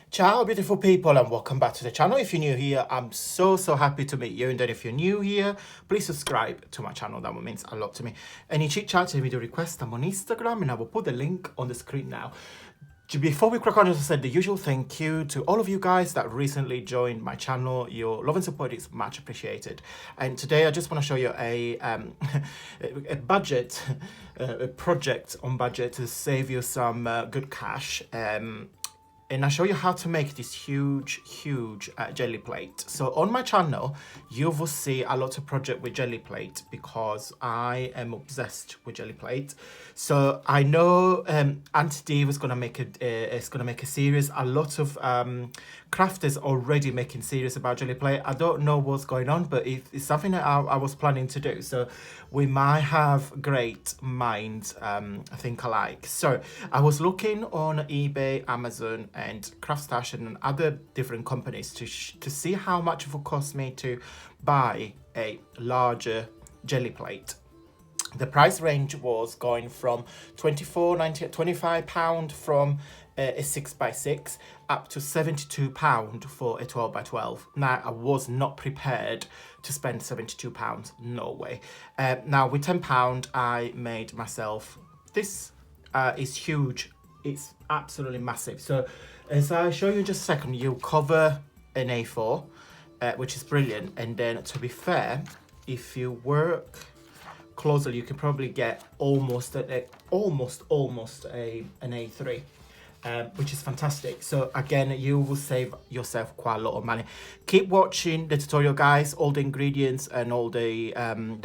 Ciao beautiful people and welcome back to the channel. If you're new here, I'm so happy to meet you, and then if you're new here, please subscribe to my channel. That means a lot to me. Any chit chat and video requests, I'm on Instagram and I will put the link on the screen now. Before we crack on, as I said, the usual thank you to all of you guys that recently joined my channel. Your love and support is much appreciated. And today I just want to show you a a project on budget to save you some good cash. And I'll show you how to make this huge jelly plate. So on my channel, you will see a lot of project with jelly plate because I am obsessed with jelly plate. So I know Auntie D was gonna make a series. A lot of crafters already making series about jelly plate. I don't know what's going on, but it's something that I was planning to do. So we might have great minds, I think alike. So I was looking on eBay, Amazon, and Craftstash and other different companies to see how much it would cost me to buy a larger jelly plate. The price range was going from £24.90 from a 6x6 up to £72 for a 12x12. Now, I was not prepared to spend £72, no way. Now, with £10, I made myself, this is huge. It's absolutely massive. So, as I show you in just a second, you cover an A4, which is brilliant. And then, to be fair, if you work closely, you can probably get almost an A3, which is fantastic. So again, you will save yourself quite a lot of money. Keep watching the tutorial, guys. All the ingredients and all the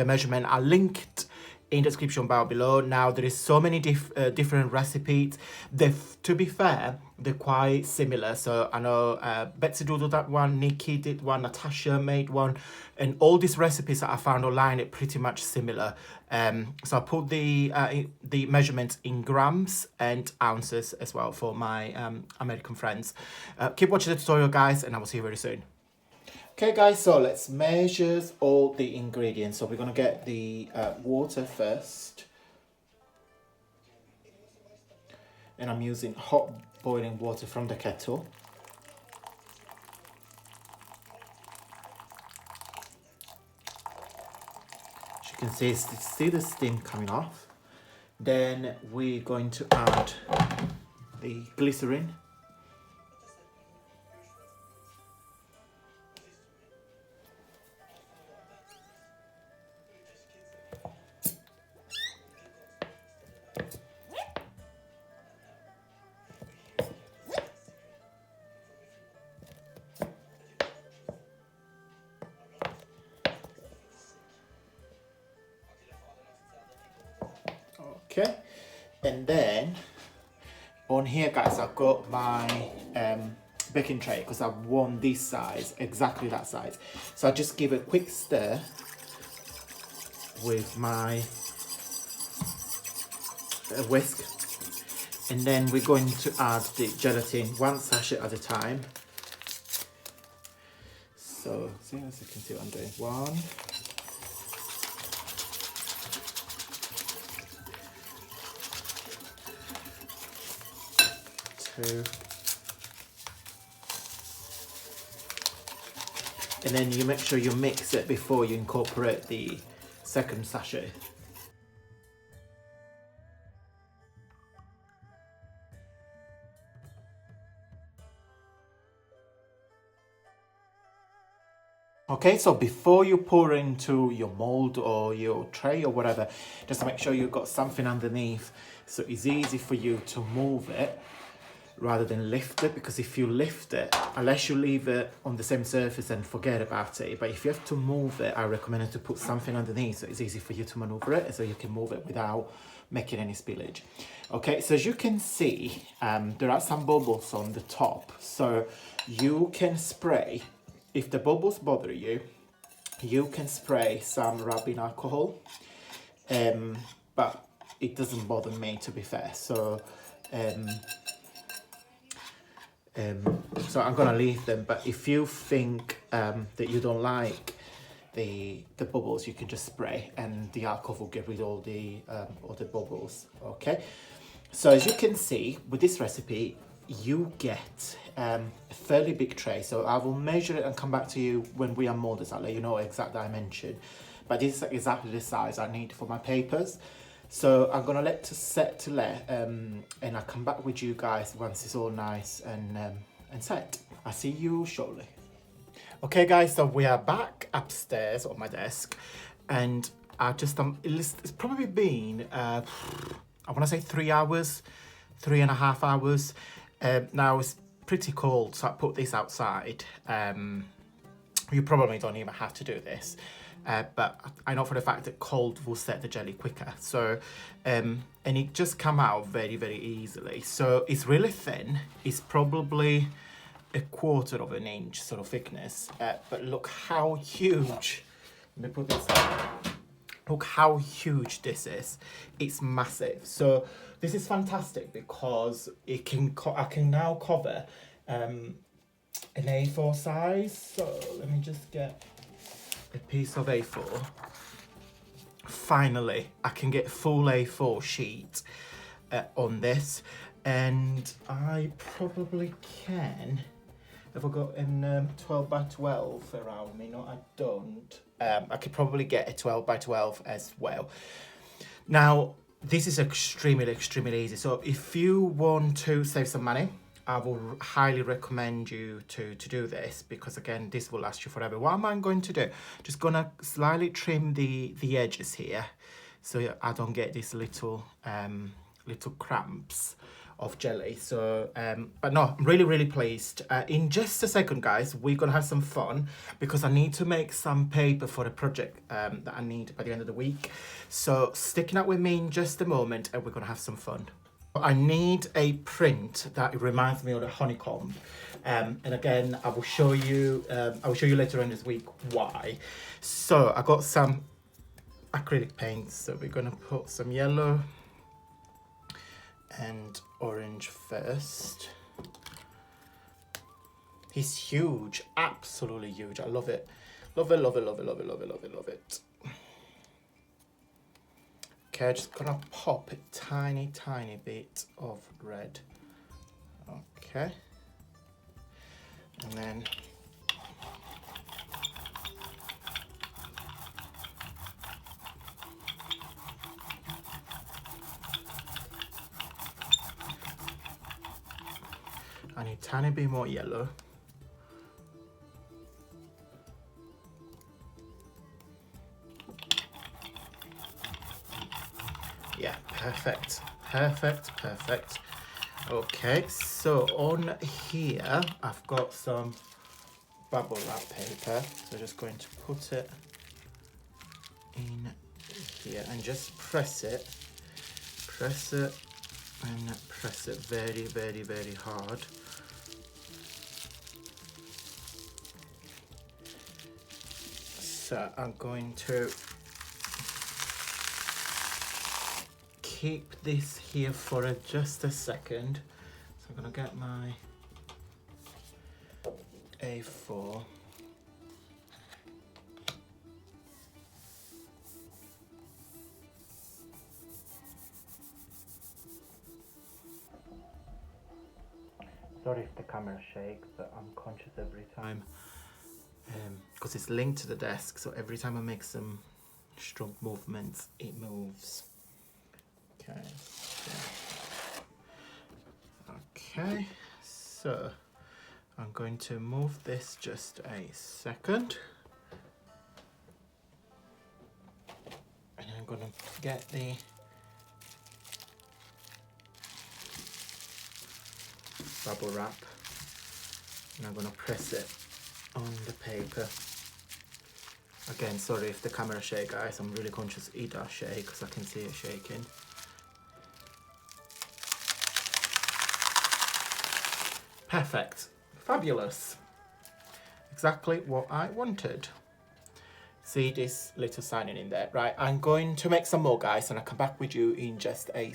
measurement are linked in the description bar below. Now there is so many different recipes. To be fair, they're quite similar. So I know Betsy did that one, Nikki did one, Natasha made one, and all these recipes that I found online are pretty much similar. So I put the measurements in grams and ounces as well for my American friends. Keep watching the tutorial, guys, and I will see you very soon. Okay guys, so let's measure all the ingredients. So we're going to get the water first. And I'm using hot boiling water from the kettle. As you can see the steam coming off. Then we're going to add the glycerin. Okay, and then on here, guys, I've got my baking tray because I want this size, exactly that size. So I just give a quick stir with my whisk, and then we're going to add the gelatin, one sachet at a time. So, see, as you can see what I'm doing, 1. 2, and then you make sure you mix it before you incorporate the second sachet. Okay, so before you pour into your mold or your tray or whatever, just to make sure you've got something underneath so it's easy for you to move it rather than lift it, because if you lift it, unless you leave it on the same surface and forget about it, but if you have to move it, I recommend to put something underneath so it's easy for you to maneuver it, so you can move it without making any spillage. Okay, so as you can see, there are some bubbles on the top, so you can spray, if the bubbles bother you, you can spray some rubbing alcohol, but it doesn't bother me, to be fair. So so I'm gonna leave them, but if you think that you don't like the bubbles, you can just spray and the alcohol will get rid of all the bubbles. Okay, so as you can see with this recipe, you get a fairly big tray, so I will measure it and come back to you when we unmold this. I'll let you know exact dimension, but this is exactly the size I need for my papers. So I'm gonna let it set to let, and I'll come back with you guys once it's all nice and set. I'll see you shortly. Okay guys, so we are back upstairs on my desk, and I just it's probably been I want to say 3 hours, 3.5 hours. Now it's pretty cold, so I put this outside. You probably don't even have to do this, but I know for the fact that cold will set the jelly quicker. So and it just come out very, very easily. So it's really thin. It's probably 1/4 of an inch sort of thickness, but look how huge. Let me put this up. Look how huge this is. It's massive. So this is fantastic because it can I can now cover an A4 size. So let me just get a piece of A4. Finally, I can get full A4 sheet on this, and I probably can. Have I got a 12 by 12 around me? No, I don't. I could probably get a 12 by 12 as well. Now, this is extremely, extremely easy. So if you want to save some money, I will highly recommend you to do this, because again, this will last you forever. What am I going to do? Just gonna slightly trim the edges here, so I don't get these little cramps of jelly. So but no, I'm really, really pleased. In just a second guys, we're gonna have some fun, because I need to make some paper for a project that I need by the end of the week. So sticking out with me in just a moment, and we're gonna have some fun. I need a print that reminds me of the honeycomb, and again I will show you later on this week why. So I got some acrylic paints, so we're gonna put some yellow and orange first. He's huge, absolutely huge. I love it. Love it, love it, love it, love it, love it, love it, love it. Okay, just gonna pop a tiny, tiny bit of red. Okay. And then I need a tiny bit more yellow. Yeah, perfect, perfect, perfect. Okay, so on here, I've got some bubble wrap paper. So just going to put it in here and just press it and press it very, very, very hard. So I'm going to keep this here for just a second. So I'm gonna get my A4. Sorry if the camera shakes, but I'm conscious every time, because it's linked to the desk, so every time I make some strong movements, it moves. Okay, so I'm going to move this just a second, and I'm going to get the bubble wrap, and I'm going to press it on the paper. Again, sorry if the camera shakes, guys. I'm really conscious it does shake, because I can see it shaking. Perfect. Fabulous. Exactly what I wanted. See this little signing in there? Right, I'm going to make some more, guys, and I'll come back with you in just a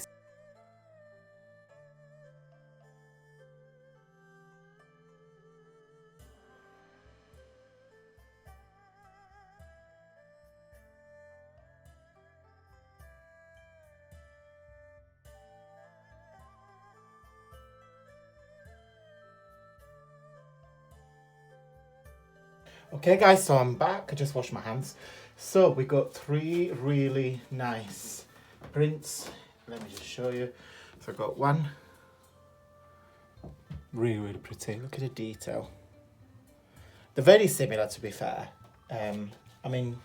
Okay guys, so I'm back. I just washed my hands. So we got 3 really nice prints. Let me just show you. So I got one. Really pretty. Look at the detail. They're very similar, to be fair. I mean,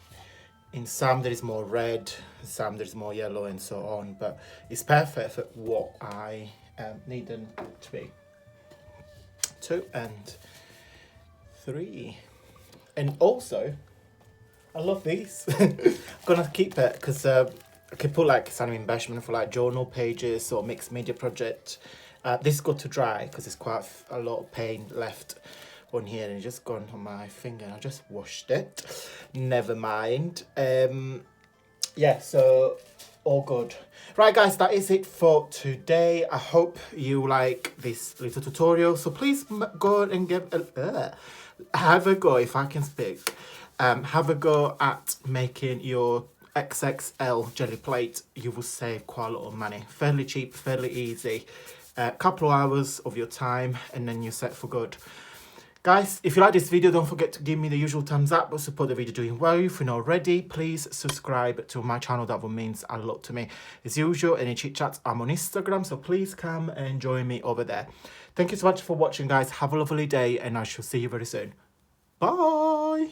in some there is more red, some there is more yellow and so on, but it's perfect for what I need them to be. 2 and 3. And also, I love these. I'm gonna keep it because I can put like some embellishment for like journal pages or mixed media project. This got to dry because there's quite a lot of paint left on here and it's just gone on my finger. I just washed it. Never mind. Yeah, so all good. Right guys, that is it for today. I hope you like this little tutorial. So please go and have a go, if I can speak. Have a go at making your XXL jelly plate. You will save quite a lot of money. Fairly cheap, fairly easy. A couple of hours of your time and then you're set for good. Guys, if you like this video, don't forget to give me the usual thumbs up or support the video doing well. If you're not already, please subscribe to my channel. That would mean a lot to me. As usual, any chit chats, I'm on Instagram, so please come and join me over there. Thank you so much for watching, guys. Have a lovely day and I shall see you very soon. Bye.